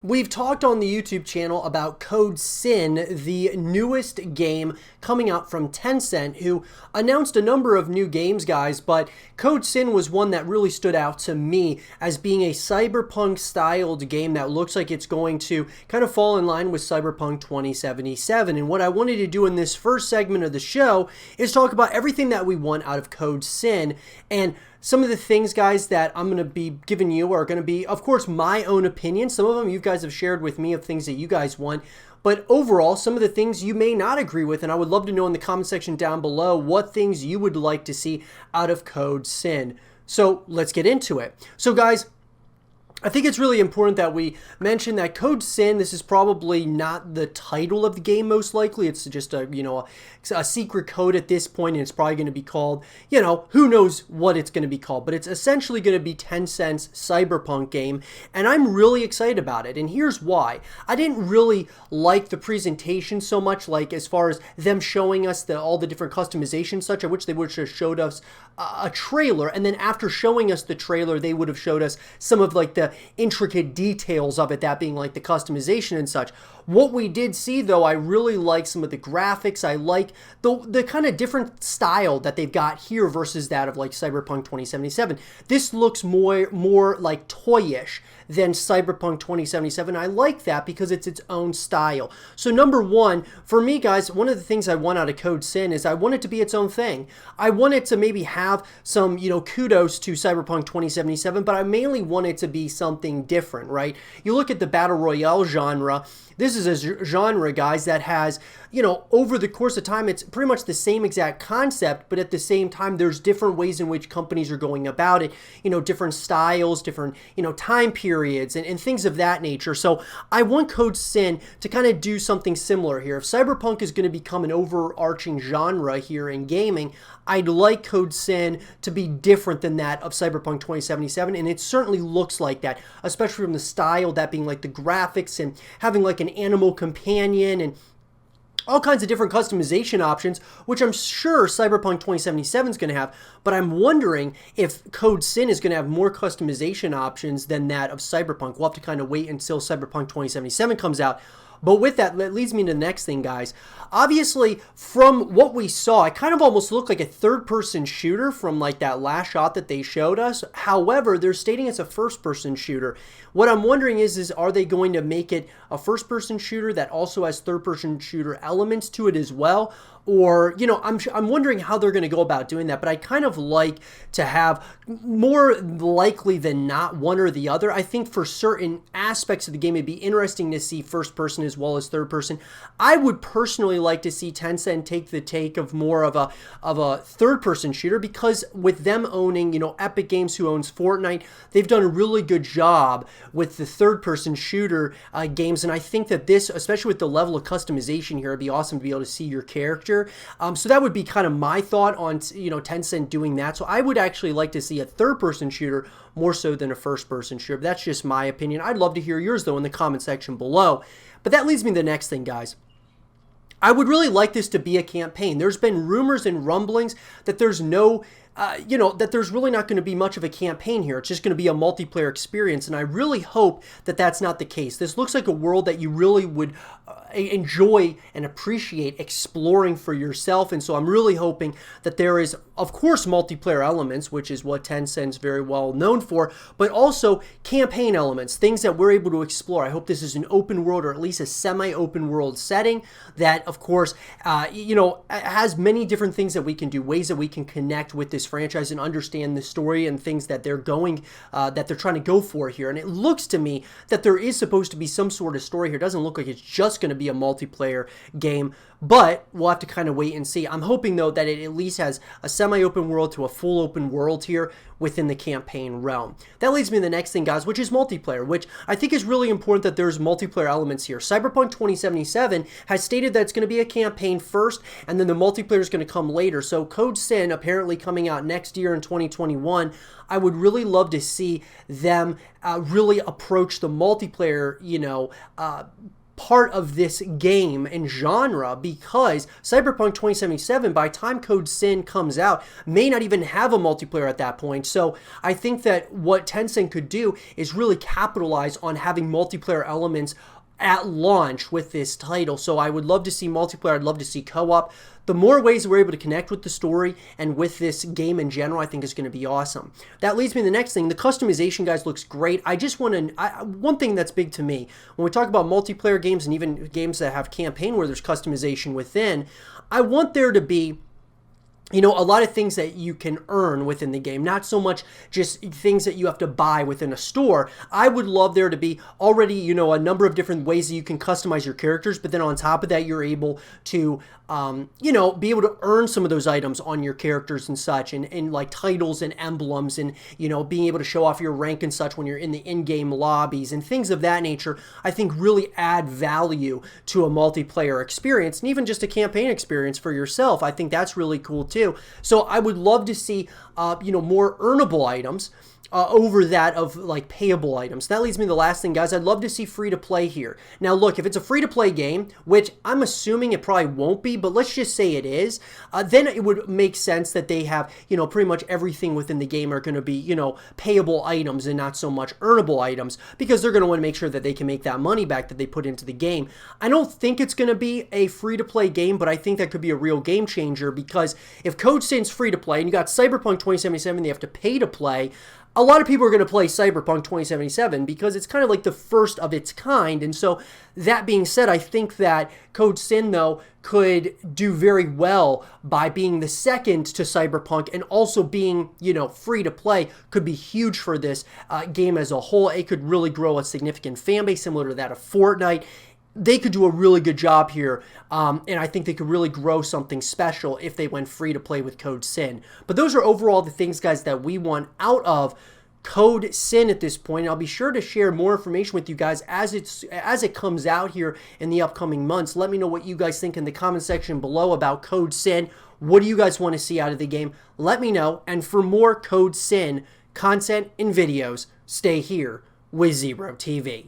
We've talked on the YouTube channel about Code SYN, the newest game coming out from Tencent, who announced a number of new games, guys, but Code SYN was one that really stood out to me as being a cyberpunk-styled game that looks like it's going to kind of fall in line with Cyberpunk 2077. And what I wanted to do in this first segment of the show is talk about everything that we want out of Code SYN, and some of the things, guys, that I'm going to be giving you are going to be, of course, my own opinion. Some of them you guys have shared with me of things that you guys want. But overall, some of the things you may not agree with, and I would love to know in the comment section down below what things you would like to see out of Code SYN. So let's get into it. So, guys, I think it's really important that we mention that Code SYN, this is probably not the title of the game most likely. It's just a secret code at this point, and it's probably going to be called, who knows what it's going to be called. But it's essentially going to be Tencent's Cyberpunk game, and I'm really excited about it. And here's why. I didn't really like the presentation so much, like as far as them showing us all the different customizations such. I wish they would have showed us a trailer, and then after showing us the trailer, they would have showed us some of like the intricate details of it, that being like the customization and such. What we did see, though, I really like some of the graphics. I like the kind of different style that they've got here versus that of like Cyberpunk 2077. This looks more like toyish than Cyberpunk 2077. I like that because it's its own style. So number one, for me, guys, one of the things I want out of Code SYN is I want it to be its own thing. I want it to maybe have some, kudos to Cyberpunk 2077, but I mainly want it to be something different, right? You look at the Battle Royale genre. This is a genre, guys, that has, over the course of time, it's pretty much the same exact concept, but at the same time, there's different ways in which companies are going about it, different styles, different, time periods, and things of that nature. So I want Code SYN to kind of do something similar here. If Cyberpunk is going to become an overarching genre here in gaming, I'd like Code SYN to be different than that of Cyberpunk 2077, and it certainly looks like that, especially from the style, that being like the graphics and having like an animal companion and all kinds of different customization options, which I'm sure Cyberpunk 2077 is going to have, but I'm wondering if Code SYN is going to have more customization options than that of Cyberpunk. We'll have to kind of wait until Cyberpunk 2077 comes out. But with that leads me to the next thing, guys. Obviously, from what we saw, it kind of almost looked like a third-person shooter from like that last shot that they showed us. However, they're stating it's a first-person shooter. What I'm wondering is are they going to make it a first-person shooter that also has third-person shooter elements to it as well? Or, I'm wondering how they're going to go about doing that, but I kind of like to have more likely than not one or the other. I think for certain aspects of the game, it'd be interesting to see first person as well as third person. I would personally like to see Tencent take of more of a third person shooter, because with them owning, Epic Games, who owns Fortnite, they've done a really good job with the third person shooter games. And I think that this, especially with the level of customization here, it'd be awesome to be able to see your character. So that would be kind of my thought on, Tencent doing that. So I would actually like to see a third-person shooter more so than a first-person shooter. But that's just my opinion. I'd love to hear yours, though, in the comment section below. But that leads me to the next thing, guys. I would really like this to be a campaign. There's been rumors and rumblings that there's no that there's really not going to be much of a campaign here. It's just going to be a multiplayer experience, and I really hope that that's not the case. This looks like a world that you really would enjoy and appreciate exploring for yourself, and so I'm really hoping that there is, of course, multiplayer elements, which is what Tencent's very well known for, but also campaign elements, things that we're able to explore. I hope this is an open world, or at least a semi-open world setting that, of course, has many different things that we can do, ways that we can connect with this franchise and understand the story and things that they're trying to go for here. And it looks to me that there is supposed to be some sort of story here. It doesn't look like it's just going to be a multiplayer game, but we'll have to kind of wait and see. I'm hoping, though, that it at least has a semi-open world to a full open world here within the campaign realm. That leads me to the next thing, guys, which is multiplayer, which I think is really important that there's multiplayer elements here. Cyberpunk 2077 has stated that it's going to be a campaign first, and then the multiplayer is going to come later. So Code SYN, apparently coming out next year in 2021, I would really love to see them really approach the multiplayer, part of this game and genre, because Cyberpunk 2077, by the time Code SYN comes out, may not even have a multiplayer at that point. So I think that what Tencent could do is really capitalize on having multiplayer elements at launch with this title. So I would love to see multiplayer. I'd love to see co-op. The more ways we're able to connect with the story and with this game in general, I think is going to be awesome. That leads me to the next thing. The customization, guys, looks great. I just want to, one thing that's big to me, when we talk about multiplayer games and even games that have campaign where there's customization within, I want there to be, you know, a lot of things that you can earn within the game, not so much just things that you have to buy within a store. I would love there to be already, you know, a number of different ways that you can customize your characters, but then on top of that, you're able to, you know, be able to earn some of those items on your characters and such, and like titles and emblems, and, you know, being able to show off your rank and such when you're in the in-game lobbies and things of that nature, I think really add value to a multiplayer experience, and even just a campaign experience for yourself. I think that's really cool too. So I would love to see, you know, more earnable items over that of like payable items. That leads me to the last thing, guys. I'd love to see free to play here. Now, look, if it's a free to play game, which I'm assuming it probably won't be, but let's just say it is, then it would make sense that they have, you know, pretty much everything within the game are going to be, you know, payable items and not so much earnable items, because they're going to want to make sure that they can make that money back that they put into the game. I don't think it's going to be a free to play game, but I think that could be a real game changer, because if Code SYN's free to play and you got Cyberpunk 2077, they have to pay to play, a lot of people are going to play Cyberpunk 2077 because it's kind of like the first of its kind. And so that being said, I think that Code SYN, though, could do very well by being the second to Cyberpunk, and also being, you know, free to play could be huge for this game as a whole. It could really grow a significant fan base similar to that of Fortnite. They could do a really good job here, and I think they could really grow something special if they went free to play with Code SYN. But those are overall the things, guys, that we want out of Code SYN at this point. And I'll be sure to share more information with you guys as it comes out here in the upcoming months. Let me know what you guys think in the comment section below about Code SYN. What do you guys want to see out of the game? Let me know. And for more Code SYN content and videos, stay here with Zero TV.